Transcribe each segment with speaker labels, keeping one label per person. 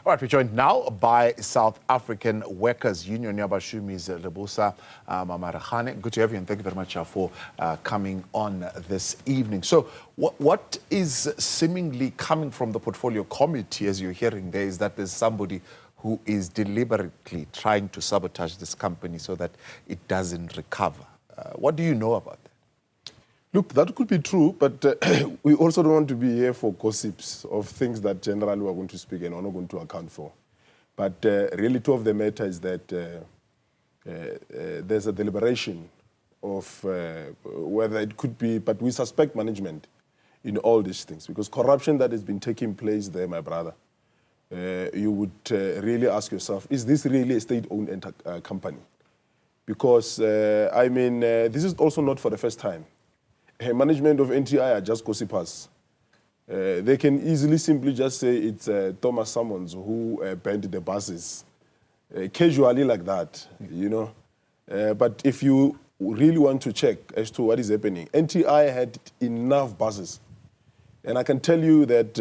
Speaker 1: All right, we're joined now by South African Workers Union, Bashumi's Lebusa, Mamaregane. Good to have you, and thank you very much for coming on this evening. So what is seemingly coming from the portfolio committee, as you're hearing there, is that there's somebody who is deliberately trying to sabotage this company so that it doesn't recover. What do you know about that?
Speaker 2: Look, that could be true, but we also don't want to be here for gossips of things that generally we're going to speak and are not going to account for. But reality of the matter is that there's a deliberation of whether it could be, but we suspect management in all these things, because corruption that has been taking place there, my brother, you would really ask yourself, is this really a state-owned company? Because, I mean, this is also not for the first time. Management of NTI are just gossipers. They can easily simply just say it's Thomas Summons who banned the buses, casually like that, you know. But if you really want to check as to what is happening, NTI had enough buses. And I can tell you that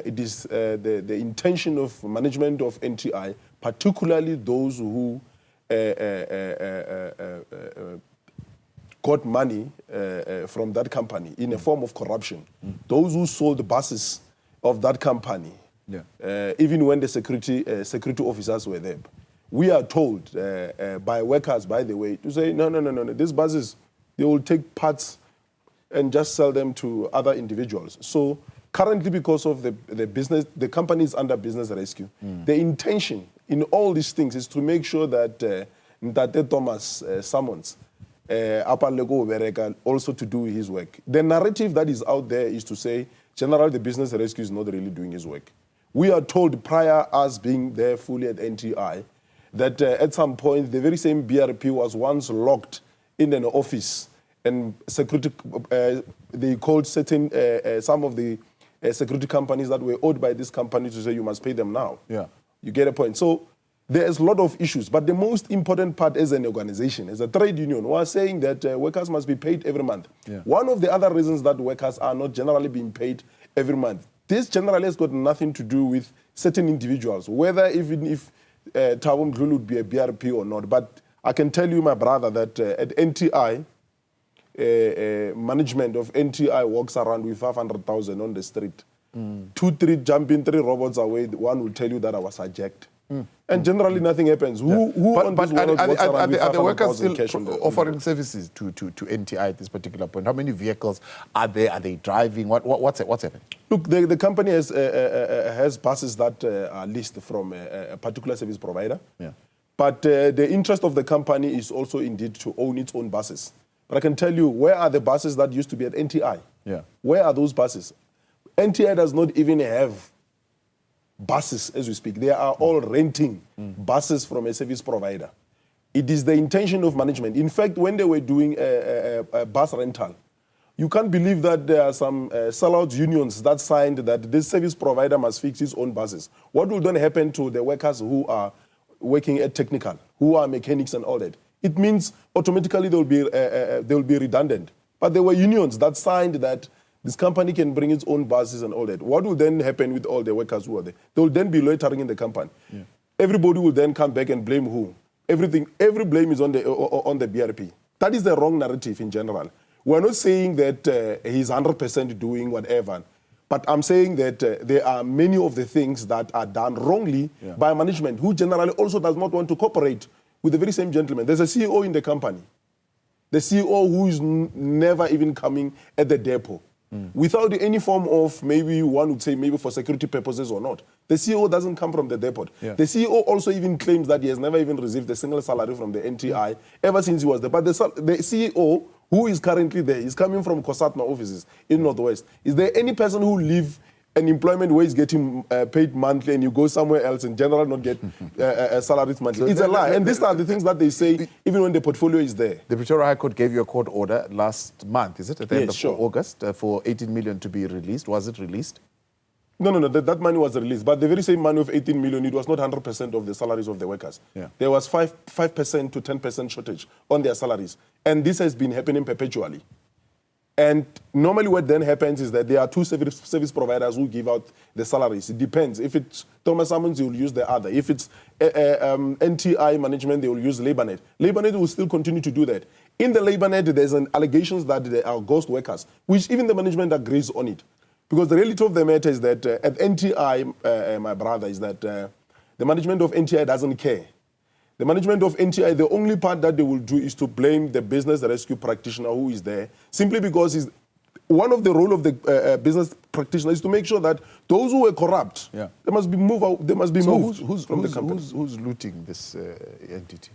Speaker 2: it is the intention of management of NTI, particularly those who got money from that company in a form of corruption. Those who sold the buses of that company, even when the security officers were there. We are told by workers, by the way, to say, no, these buses, they will take parts and just sell them to other individuals. So currently, because of the business, the company is under business rescue. The intention in all these things is to make sure that Thomas Summons also to do his work. The narrative that is out there is to say, generally, the business rescue is not really doing his work. We are told prior us being there fully at NTI that at some point, the very same BRP was once locked in an office, and security, they called certain, some of the security companies that were owed by this company to say, you must pay them now. Yeah. You get a point. So there's a lot of issues, but the most important part as an organization, as a trade union, we are saying that workers must be paid every month. Yeah. One of the other reasons that workers are not generally being paid every month, this generally has got nothing to do with certain individuals, whether even if Thabo Mdluli would be a BRP or not. But I can tell you, my brother, that at NTI, management of NTI walks around with 500,000 on the street. 2-3 jumping 3 robots away, one will tell you that I was hijacked. And generally nothing happens. Who on this world walks around with 500,000 cash on the... Are the workers
Speaker 1: still offering services to NTI at this particular point? How many vehicles are there? Are they driving? What's happening?
Speaker 2: Look, the company has buses that are leased from a particular service provider. Yeah. But the interest of the company is also indeed to own its own buses. But I can tell you, where are the buses that used to be at NTI? Yeah. Where are those buses? NTI does not even have buses as we speak. They are all renting buses from a service provider. It is the intention of management. In fact, when they were doing a bus rental, you can't believe that there are some sellout unions that signed that this service provider must fix his own buses. What will then happen to the workers who are working at technical, who are mechanics and all that? It means automatically they will be redundant. But there were unions that signed that this company can bring its own buses and all that. What will then happen with all the workers who are there? They will then be loitering in the company. Yeah. Everybody will then come back and blame who? Every blame is on the BRP. That is the wrong narrative in general. We're not saying that he's 100% doing whatever, but I'm saying that there are many of the things that are done wrongly by management, who generally also does not want to cooperate with the very same gentleman. There's a CEO in the company. The CEO who is never even coming at the depot. Without any form of, maybe one would say maybe for security purposes or not. The CEO doesn't come from the depot. Yeah. The CEO also even claims that he has never even received a single salary from the NTI ever since he was there. But the CEO who is currently there is coming from COSATMA offices in Northwest. Is there any person who leave an employment where he's getting paid monthly and you go somewhere else in general not get salaries monthly? It's a lie. And these are the things that they say even when the portfolio is there.
Speaker 1: The Pretoria High Court gave you a court order last month, is it? At the end of August for 18 million to be released. Was it released?
Speaker 2: No, that money was released. But the very same money of 18 million, it was not 100% of the salaries of the workers. Yeah. There was 5% to 10% shortage on their salaries. And this has been happening perpetually. And normally what then happens is that there are two service providers who give out the salaries. It depends. If it's Thomas Summons, they will use the other. If it's NTI management, they will use LabourNet. LabourNet will still continue to do that. In the LabourNet, there's an allegations that there are ghost workers, which even the management agrees on it. Because the reality of the matter is that at NTI, my brother, is that the management of NTI doesn't care. The management of NTI, the only part that they will do is to blame the business rescue practitioner who is there, simply because one of the role of the business practitioner is to make sure that those who were corrupt, they must be moved out. They must be moved from the company.
Speaker 1: Who's looting this entity?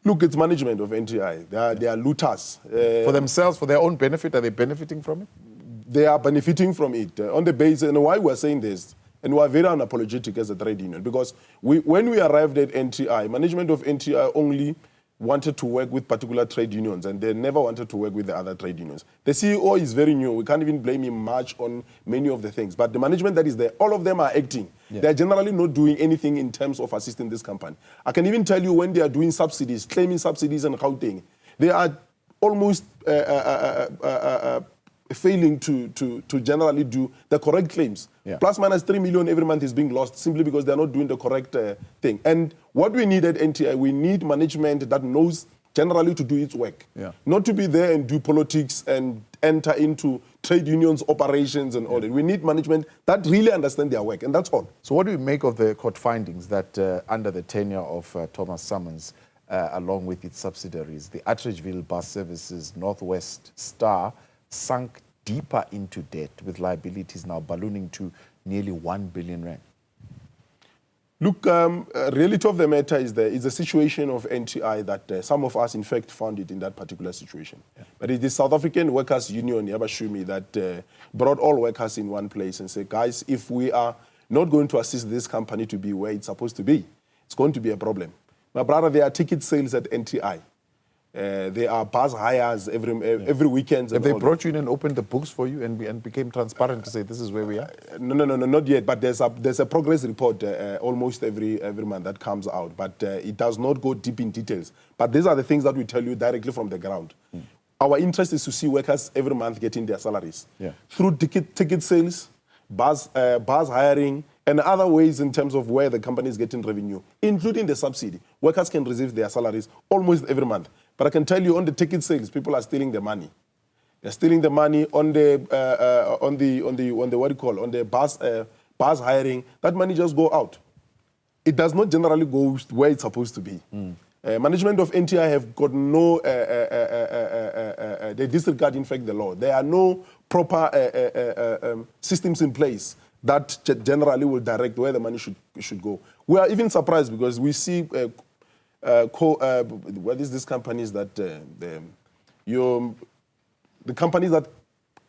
Speaker 2: Look, it's management of NTI. They are looters.
Speaker 1: For themselves, for their own benefit, are they benefiting from it?
Speaker 2: They are benefiting from it on the basis, and why we're saying this. And we are very unapologetic as a trade union because when we arrived at NTI, management of NTI only wanted to work with particular trade unions and they never wanted to work with the other trade unions. The CEO is very new. We can't even blame him much on many of the things. But the management that is there, all of them are acting. Yeah. They're generally not doing anything in terms of assisting this company. I can even tell you when they are doing subsidies, claiming subsidies and Gauteng, they are almost failing to generally do the correct claims. Yeah. Plus minus 3 million every month is being lost simply because they're not doing the correct thing. And what we need at NTI, we need management that knows generally to do its work. Yeah. Not to be there and do politics and enter into trade unions, operations and all that. We need management that really understand their work, and that's all.
Speaker 1: So what do you make of the court findings that under the tenure of Thomas Summons, along with its subsidiaries, the Atteridgeville Bus Services Northwest Star sunk deeper into debt, with liabilities now ballooning to nearly 1 billion rand?
Speaker 2: Look, reality of the matter is there is a situation of NTI that some of us, in fact, found it in that particular situation. Yeah. But it is South African Workers Union, Bashumi, that brought all workers in one place and said, guys, if we are not going to assist this company to be where it's supposed to be, it's going to be a problem. My brother, there are ticket sales at NTI. There are bus hires every weekend.
Speaker 1: Have they brought you in and opened the books for you and became transparent to say this is where we are?
Speaker 2: No, not yet. But there's a progress report almost every month that comes out. But it does not go deep in details. But these are the things that we tell you directly from the ground. Our interest is to see workers every month getting their salaries through ticket sales, bus hiring, and other ways in terms of where the company is getting revenue, including the subsidy. Workers can receive their salaries almost every month. But I can tell you on the ticket sales, people are stealing the money. They're stealing the money on the bus hiring. That money just go out. It does not generally go where it's supposed to be. Management of NTI have got no, they disregard in fact the law. There are no proper systems in place that generally will direct where the money should go. We are even surprised because we see what is these companies that the companies that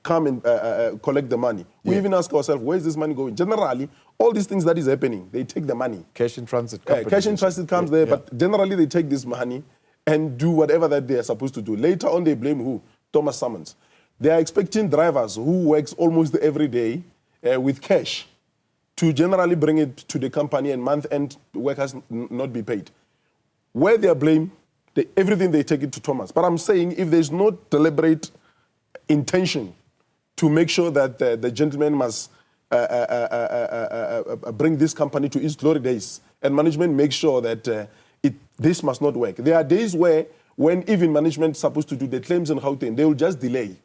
Speaker 2: come and collect the money. We even ask ourselves, where is this money going? Generally, all these things that is happening, they take the money.
Speaker 1: Cash in transit.
Speaker 2: Cash in transit comes there, but generally they take this money and do whatever that they are supposed to do. Later on, they blame who? Thomas Summons. They are expecting drivers who works almost every day with cash to generally bring it to the company and month-end workers not be paid. Where they are blamed, everything they take it to Thomas. But I'm saying if there's no deliberate intention to make sure that the gentleman must bring this company to its glory days, and management makes sure that this must not work. There are days where when even management is supposed to do the claims in Gauteng, they will just delay.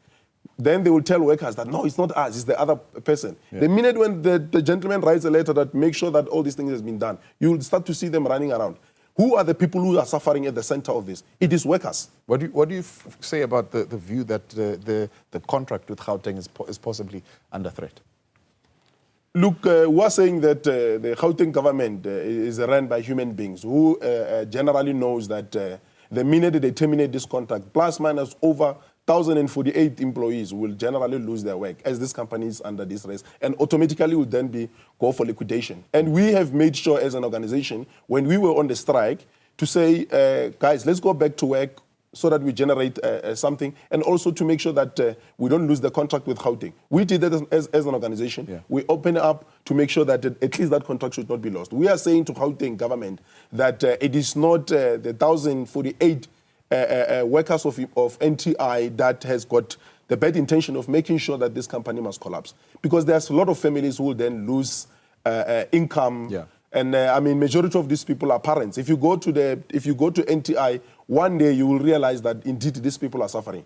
Speaker 2: Then they will tell workers that, no, it's not us, it's the other person. The minute when the gentleman writes a letter that makes sure that all these things has been done, you will start to see them running around. Who are the people who are suffering at the center of this? It is workers.
Speaker 1: What do you say about the view that the contract with Gauteng is possibly under threat?
Speaker 2: Look, we are saying that the Gauteng government is run by human beings who generally knows that the minute they terminate this contract, plus minus over 1,048 employees will generally lose their work as this company is under this race and automatically will then go for liquidation. And we have made sure as an organization, when we were on the strike, to say, guys, let's go back to work so that we generate something, and also to make sure that we don't lose the contract with Gauteng. We did that as an organization. Yeah. We open up to make sure that at least that contract should not be lost. We are saying to Gauteng government that it is not the 1,048 workers of NTI that has got the bad intention of making sure that this company must collapse. Because there's a lot of families who will then lose income.
Speaker 1: Yeah.
Speaker 2: And I mean, majority of these people are parents. If you go to NTI, one day you will realize that indeed these people are suffering.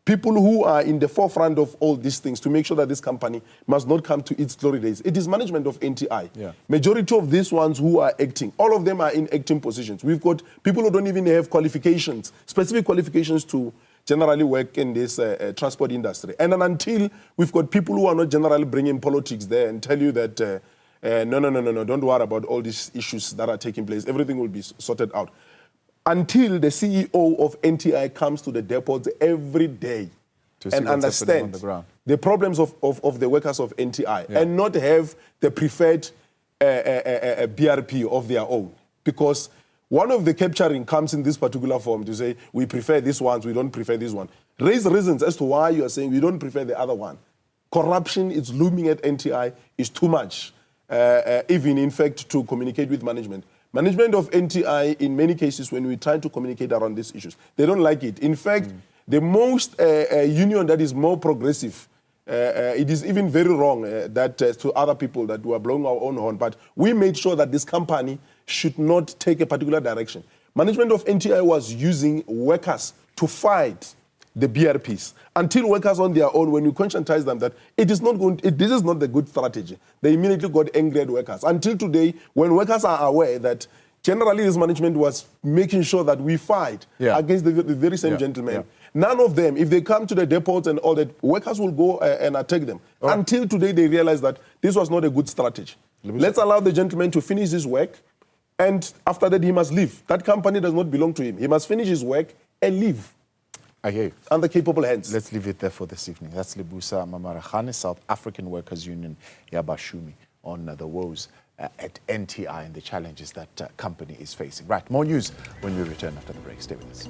Speaker 2: People who are in the forefront of all these things to make sure that this company must not come to its glory days. It is management of NTI.
Speaker 1: Yeah.
Speaker 2: Majority of these ones who are acting, all of them are in acting positions. We've got people who don't even have qualifications, specific qualifications to generally work in this transport industry. And then until we've got people who are not generally bringing politics there and tell you that, no, don't worry about all these issues that are taking place. Everything will be sorted out. Until the CEO of NTI comes to the depots every day and understand the problems of the workers of NTI and not have the preferred BRP of their own. Because one of the capturing comes in this particular form to say, we prefer this one, we don't prefer this one. Raise reasons as to why you are saying we don't prefer the other one. Corruption is looming at NTI, is too much, even in fact to communicate with management. Management of NTI, in many cases, when we try to communicate around these issues, they don't like it. In fact, the most union that is more progressive, it is even very wrong that to other people that we are blowing our own horn, but we made sure that this company should not take a particular direction. Management of NTI was using workers to fight the BRPs until workers on their own, when you conscientize them that this is not the good strategy, they immediately got angry at workers. Until today, when workers are aware that generally this management was making sure that we fight against the very same gentlemen. None of them, if they come to the depots and all that, workers will go and attack them. Until today, they realize that this was not a good strategy. Let's allow the gentleman to finish his work, and after that, he must leave. That company does not belong to him. He must finish his work and leave.
Speaker 1: I hear you.
Speaker 2: Under capable hands.
Speaker 1: Let's leave it there for this evening. That's Lebusa Mamaregane, South African Workers Union, Bashumi, on the woes at NTI and the challenges that company is facing. Right, more news when we return after the break. Stay with us.